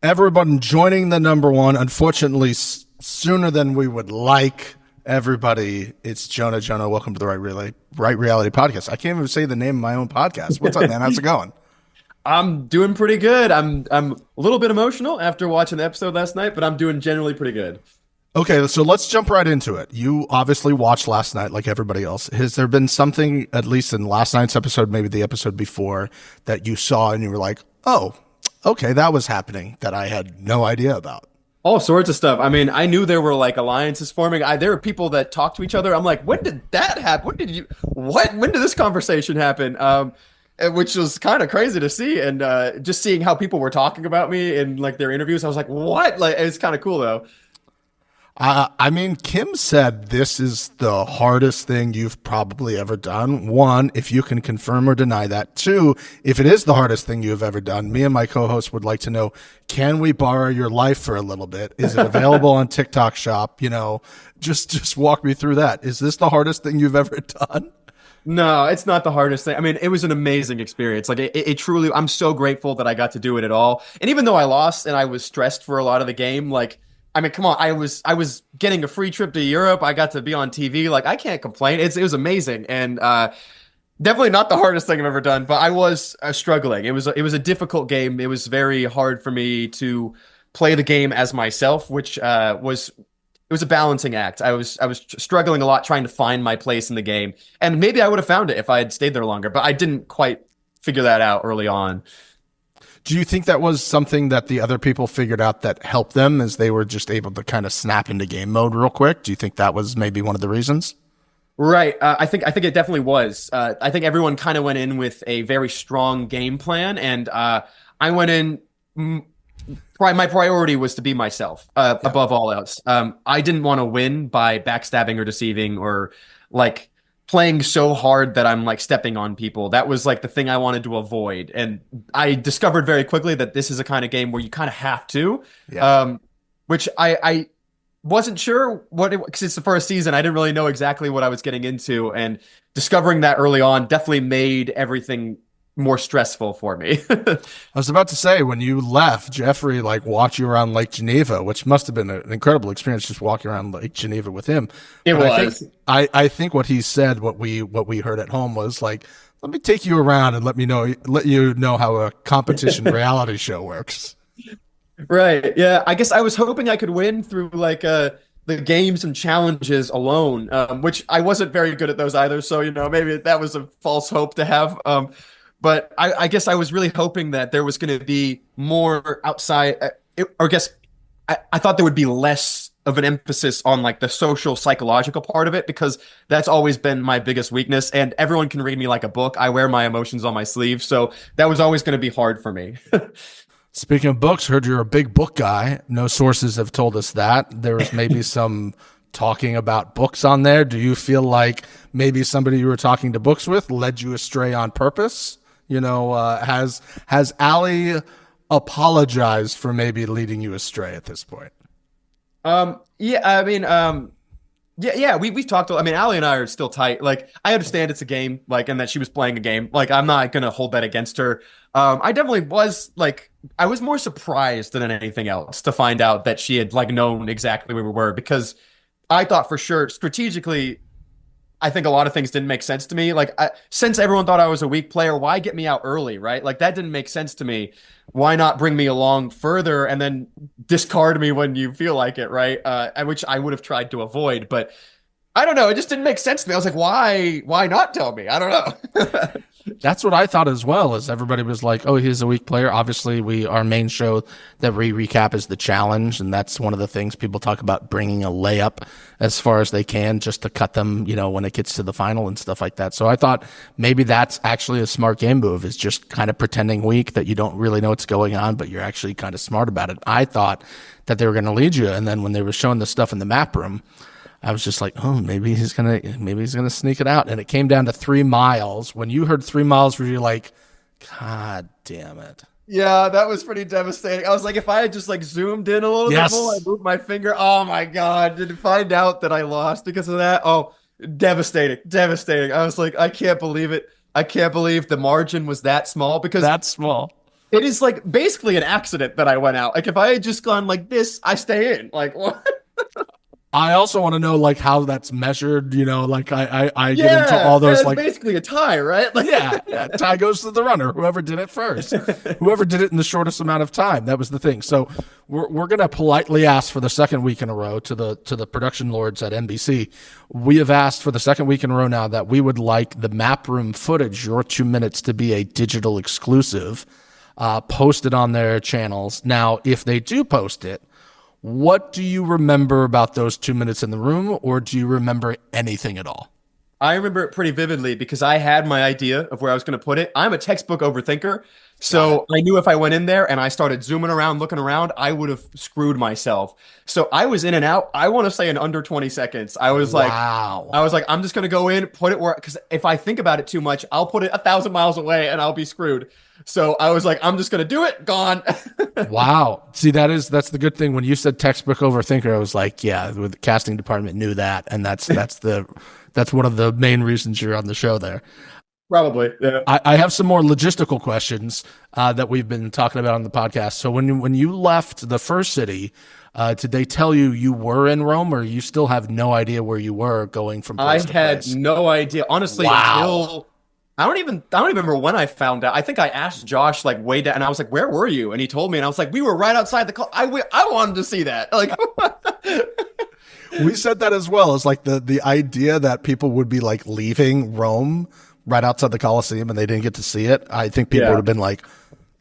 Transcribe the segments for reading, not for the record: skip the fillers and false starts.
Everyone joining the number one, unfortunately, sooner than we would like. Everybody, it's Jonah. Jonah, welcome to the Right Reality Podcast. I can't even say the name of my own podcast. What's up, man? How's it going? I'm doing pretty good. I'm a little bit emotional after watching the episode last night, but I'm doing generally pretty good. Okay, so let's jump right into it. You obviously watched last night like everybody else. Has there been something, at least in last night's episode, maybe the episode before, that you saw and you were like, oh, okay, that was happening that I had no idea about? All sorts of stuff. I mean, I knew there were like alliances forming. There were people that talked to each other. I'm like, when did that happen? When did this conversation happen? Which was kind of crazy to see. And just seeing how people were talking about me in like their interviews, I was like, what? Like, it's kind of cool though. I mean, Kim said this is the hardest thing you've probably ever done. One, if you can confirm or deny that. Two, if it is the hardest thing you've ever done, me and my co-host would like to know, can we borrow your life for a little bit? Is it available on TikTok Shop? You know, just walk me through that. Is this the hardest thing you've ever done? No, it's not the hardest thing. I mean, it was an amazing experience. Like it truly, I'm so grateful that I got to do it at all. And even though I lost and I was stressed for a lot of the game, like, I mean, come on, I was getting a free trip to Europe. I got to be on TV. Like, I can't complain. It was amazing. And definitely not the hardest thing I've ever done, but I was struggling. It was a difficult game. It was very hard for me to play the game as myself, which it was a balancing act. I was struggling a lot trying to find my place in the game. And maybe I would have found it if I had stayed there longer, but I didn't quite figure that out early on. Do you think that was something that the other people figured out that helped them as they were just able to kind of snap into game mode real quick? Do you think that was maybe one of the reasons? Right. I think it definitely was. I think everyone kind of went in with a very strong game plan, and I went in. My priority was to be myself above all else. I didn't want to win by backstabbing or deceiving or like playing so hard that I'm like stepping on people. That was like the thing I wanted to avoid. And I discovered very quickly that this is a kind of game where you kind of have to, Yeah. which I wasn't sure what it, because it's the first season. I didn't really know exactly what I was getting into. And discovering that early on definitely made everything more stressful for me. I was about to say, when you left, Jeffrey like walked you around Lake Geneva, which must have been an incredible experience just walking around Lake Geneva with him. It But was. I think what he said, what we heard at home was like, let me take you around and let you know how a competition reality show works. Right. Yeah. I guess I was hoping I could win through like the games and challenges alone, which I wasn't very good at those either. So, maybe that was a false hope to have. But I guess I was really hoping that there was going to be more outside, or I guess I thought there would be less of an emphasis on like the social psychological part of it, because that's always been my biggest weakness. And everyone can read me like a book. I wear my emotions on my sleeve. So that was always going to be hard for me. Speaking of books, heard you're a big book guy. No sources have told us that. There was maybe some talking about books on there. Do you feel like maybe somebody you were talking to books with led you astray on purpose? Has Allie apologized for maybe leading you astray at this point? Yeah, I mean, yeah, we've talked. I mean, Allie and I are still tight. Like, I understand it's a game, like, and that she was playing a game. Like, I'm not gonna hold that against her. I definitely was like, I was more surprised than anything else to find out that she had like known exactly where we were, because I thought for sure strategically, I think a lot of things didn't make sense to me. Like, since everyone thought I was a weak player, why get me out early, right? Like, that didn't make sense to me. Why not bring me along further and then discard me when you feel like it, right? Which I would have tried to avoid, but I don't know. It just didn't make sense to me. I was like, why not tell me? I don't know. That's what I thought as well, as everybody was like, oh, he's a weak player. Obviously, our main show that we recap is the challenge, and that's one of the things people talk about, bringing a layup as far as they can just to cut them, when it gets to the final and stuff like that. So I thought maybe that's actually a smart game move, is just kind of pretending weak, that you don't really know what's going on, but you're actually kind of smart about it. I thought that they were going to lead you, and then when they were showing the stuff in the map room, I was just like, oh, maybe he's gonna sneak it out. And it came down to 3 miles. When you heard 3 miles, were you like, God damn it? Yeah, that was pretty devastating. I was like, if I had just like zoomed in a little bit more, I moved my finger. Oh my God. Did it find out that I lost because of that? Oh, devastating. Devastating. I was like, I can't believe it. I can't believe the margin was that small, because That's small. It is like basically an accident that I went out. Like if I had just gone like this, I stay in. Like what? I also want to know like how that's measured. Like I get into Yeah, all those it's like basically a tie, right? Like yeah, tie goes to the runner, whoever did it first, whoever did it in the shortest amount of time. That was the thing. So we're gonna politely ask for the second week in a row to the production lords at NBC. We have asked for the second week in a row now that we would like the map room footage, your 2 minutes, to be a digital exclusive, posted on their channels. Now, if they do post it, what do you remember about those 2 minutes in the room, or do you remember anything at all? I remember it pretty vividly because I had my idea of where I was going to put it. I'm a textbook overthinker. So I knew if I went in there and I started zooming around, looking around, I would have screwed myself. So I was in and out. I want to say in under 20 seconds. I was like, I'm just going to go in, put it where, because if I think about it too much, I'll put it 1,000 miles away and I'll be screwed. So I was like, I'm just going to do it. Gone. Wow. See, that's the good thing. When you said textbook overthinker, I was like, yeah, the casting department knew that. And that's one of the main reasons you're on the show there. Probably. Yeah. I have some more logistical questions that we've been talking about on the podcast. So when you left the first city, did they tell you were in Rome, or you still have no idea where you were going from place to place? I had no idea. Honestly, until I don't even remember when I found out. I think I asked Josh like way down, and I was like, "Where were you?" And he told me, and I was like, "We were right outside the." I wanted to see that. Like, we said that as well. It's like the idea that people would be like leaving Rome right outside the Colosseum and they didn't get to see it. I think people would have been like,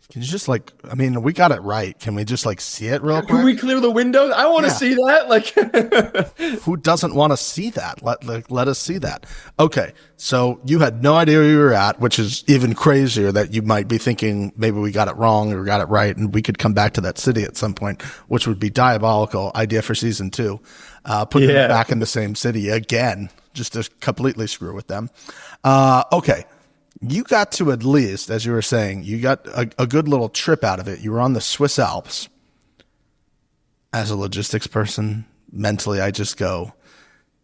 "Can you just like? I mean, we got it right. Can we just like see it real quick? Can we clear the windows? I want to see that." Like, who doesn't want to see that? Let us see that. Okay, so you had no idea where you were at, which is even crazier. That you might be thinking maybe we got it wrong or got it right, and we could come back to that city at some point, which would be diabolical idea for season 2. Putting them back in the same city again, just to completely screw with them. Okay. You got to, at least, as you were saying, you got a good little trip out of it. You were on the Swiss Alps. As a logistics person, mentally, I just go,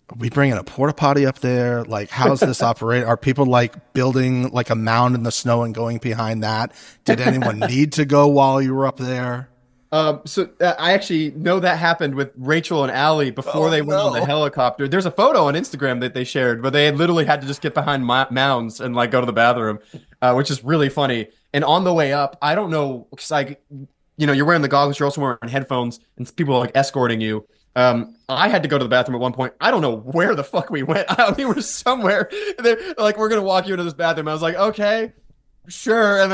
are we bringing a porta potty up there? Like, how's this operate? Are people like building like a mound in the snow and going behind that? Did anyone need to go while you were up there? So I actually know that happened with Rachel and Allie before they went on the helicopter. There's a photo on Instagram that they shared where they literally had to just get behind mounds and like go to the bathroom, which is really funny. And on the way up, I don't know, because you're wearing the goggles, you're also wearing headphones, and people are like escorting you. I had to go to the bathroom at one point. I don't know where the fuck we went. We were somewhere. They're like, we're gonna walk you into this bathroom. I was like, okay, sure. And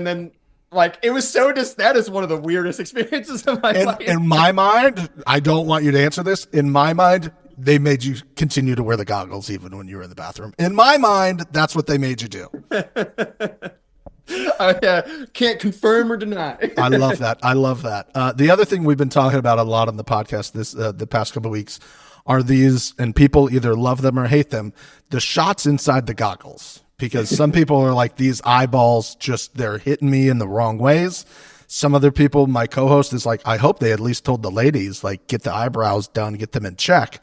then like, it was that is one of the weirdest experiences of my life. In my mind, I don't want you to answer this. In my mind, they made you continue to wear the goggles even when you were in the bathroom. In my mind, that's what they made you do. Can't confirm or deny. I love that. The other thing we've been talking about a lot on the podcast the past couple of weeks are these, and people either love them or hate them, the shots inside the goggles. Because some people are like, these eyeballs they're hitting me in the wrong ways. Some other people, my co-host is like, I hope they at least told the ladies, like, get the eyebrows done, get them in check.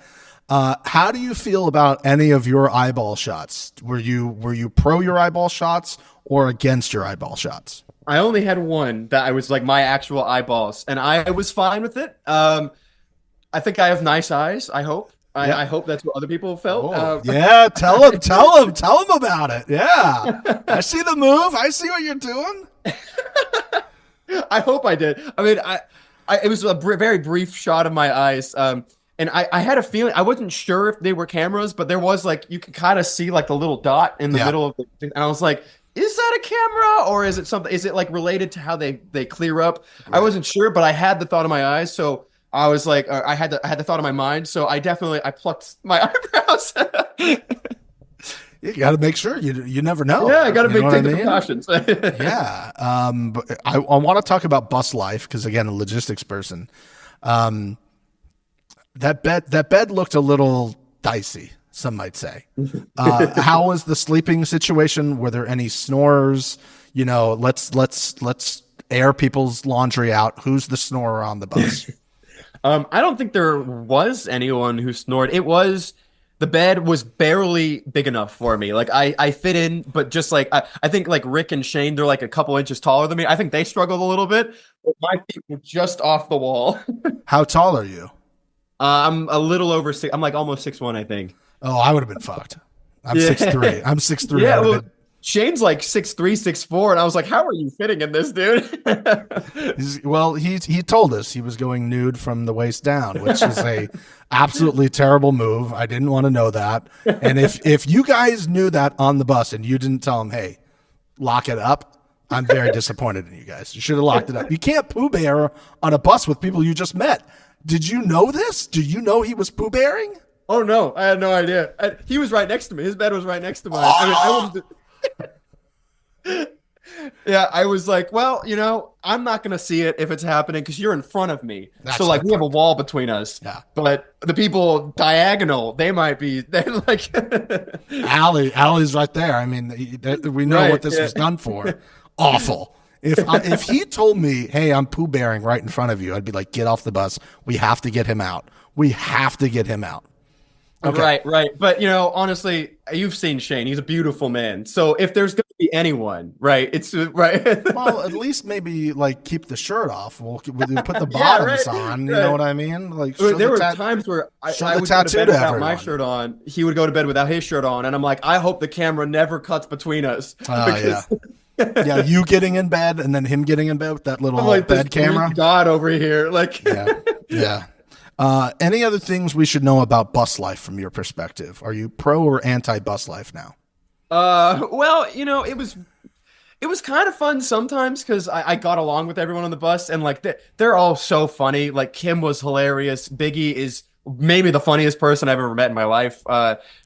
How do you feel about any of your eyeball shots? Were you pro your eyeball shots or against your eyeball shots? I only had one that I was like my actual eyeballs, and I was fine with it. I think I have nice eyes, I hope. I hope that's what other people felt. Yeah, tell them about it. Yeah, I see the move. I see what you're doing. I hope I did. I mean, it was a very brief shot of my eyes. And I had a feeling, I wasn't sure if they were cameras, but there was like, you could kind of see like the little dot in the middle of the thing. And I was like, is that a camera or is it something? Is it like related to how they clear up? Right. I wasn't sure, but I had the thought in my eyes. So I was like, I had the thought in my mind, so I plucked my eyebrows. You got to make sure you never know. Yeah, I got to take the precautions. Yeah, but I want to talk about bus life because again, a logistics person. That bed looked a little dicey, some might say. How was the sleeping situation? Were there any snores? Let's air people's laundry out. Who's the snorer on the bus? I don't think there was anyone who snored. It was The bed was barely big enough for me. Like I fit in, but just like I think like Rick and Shane, they're like a couple inches taller than me. I think they struggled a little bit, but my feet were just off the wall. How tall are you? I'm a little over six. I'm like almost 6'1", I think. Oh, I would have been fucked. I'm Yeah. 6'3". I'm 6'3". Yeah, I would've well, been- Shane's like 6'3", 6'4", and I was like, "How are you fitting in this, dude?" Well, he told us he was going nude from the waist down, which is a absolutely terrible move. I didn't want to know that. And if you guys knew that on the bus and you didn't tell him, hey, lock it up, I'm very disappointed in you guys. You should have locked it up. You can't poo bear on a bus with people you just met. Did you know this? Did you know he was poo bearing? Oh no, I had no idea. He was right next to me. His bed was right next to mine. I mean, I wouldn't. Yeah, I was like, well, I'm not gonna see it if it's happening because you're in front of me. That's so like the we have a wall between us. Yeah. But the people diagonal, they might be. They're like, Allie's right there. I mean, we know Right, what this yeah. was done for. Awful. If he told me, hey, I'm poo bearing right in front of you, I'd be like, get off the bus. We have to get him out. We have to get him out. Okay. Right. But honestly, you've seen Shane. He's a beautiful man. So if there's gonna be anyone, right, it's right. Well, at least maybe like keep the shirt off. We'll put the Yeah, bottoms right, on. You right. know what I mean? Like There were times where show I the would go to tattoo bed to without my everyone. shirt on. He would go to bed without his shirt on, and I'm like, I hope the camera never cuts between us. Yeah. Yeah, you getting in bed and then him getting in bed with that little I'm like bed this Greek camera. god over here. Like, Yeah. Any other things we should know about bus life from your perspective? Are you pro or anti bus life now? well, it was kind of fun sometimes because I got along with everyone on the bus, and like they're all so funny. Like Kim was hilarious. Biggie is maybe the funniest person I've ever met in my life.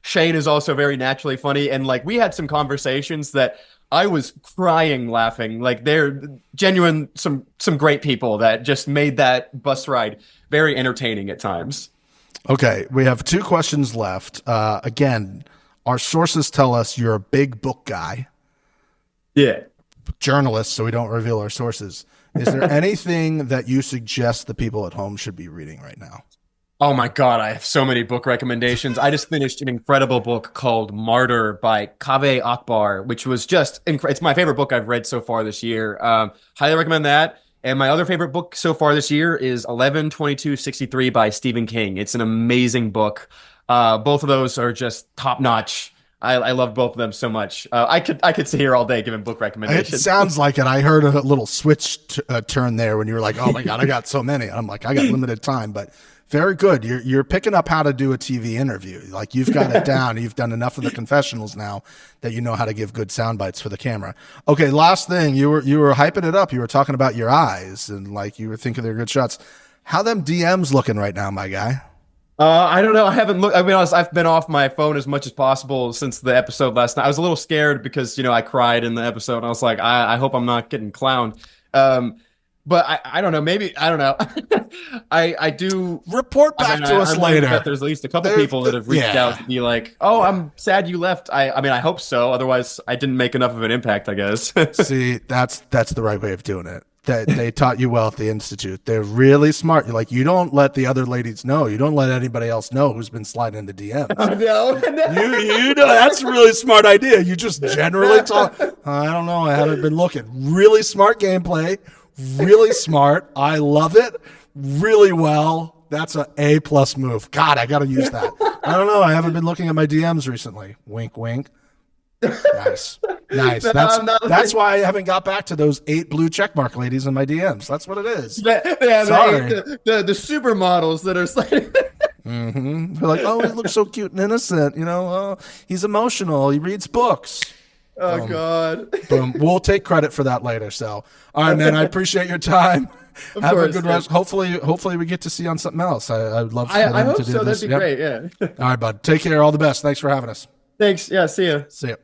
Shane is also very naturally funny, and like we had some conversations that I was crying laughing. Like they're genuine, some great people that just made that bus ride very entertaining at times. Okay, we have 2 questions left. Again, our sources tell us you're a big book guy, Yeah. journalist, so we don't reveal our sources. Is there anything that you suggest the people at home should be reading right now? Oh my God, I have so many book recommendations. I just finished an incredible book called Martyr by Kaveh Akbar, which was just it's my favorite book I've read so far this year. Highly recommend that. And my other favorite book so far this year is 11/22/63 by Stephen King. It's an amazing book. Both of those are just top notch. I love both of them so much. I could sit here all day giving book It recommendations. sounds like it. I heard a little switch turn there when you were like, "Oh my God, I got so many." I'm like, "I got limited time," but very good. You're picking up how to do a TV interview. Like you've got it down. You've done enough of the confessionals now that you know how to give good sound bites for the camera. Okay, last thing. You were hyping it up. You were talking about your eyes and like you were thinking they're good shots. How them DMs looking right now, my guy? I don't know. I haven't looked. I mean, I've been off my phone as much as possible since the episode last night. I was a little scared because I cried in the episode. And I was like, I hope I'm not getting clowned. But I don't know. Maybe I don't know. I do Report back to us I later. bet there's at least a couple people that have reached out to be like, "Oh, I'm sad you left." I mean, I hope so. Otherwise, I didn't make enough of an impact, I guess. See, that's the right way of doing it. They taught you well at the Institute. They're really smart. You're like, you don't let the other ladies know. You don't let anybody else know who's been sliding into DMs. No. You know, that's a really smart idea. You just generally talk. I don't know. I haven't been looking. Really smart gameplay. Really smart. I love it. Really well. That's an A+ move. God, I got to use that. I don't know. I haven't been looking at my DMs recently. Wink, wink. Nice. No, That's why I haven't got back to those 8 blue checkmark ladies in my DMs. That's what it is. Yeah, Sorry. the supermodels that are sliding. They're like, oh, he looks so cute and innocent. He's emotional. He reads books. Oh God. Boom. We'll take credit for that later. So, all right, man. I appreciate your time. Have course, a good rest. Hopefully, we get to see you on something else. I'd love. I hope to do so. this. That'd be great. Yeah. All right, bud. Take care. All the best. Thanks for having us. Thanks. Yeah. See ya. See ya.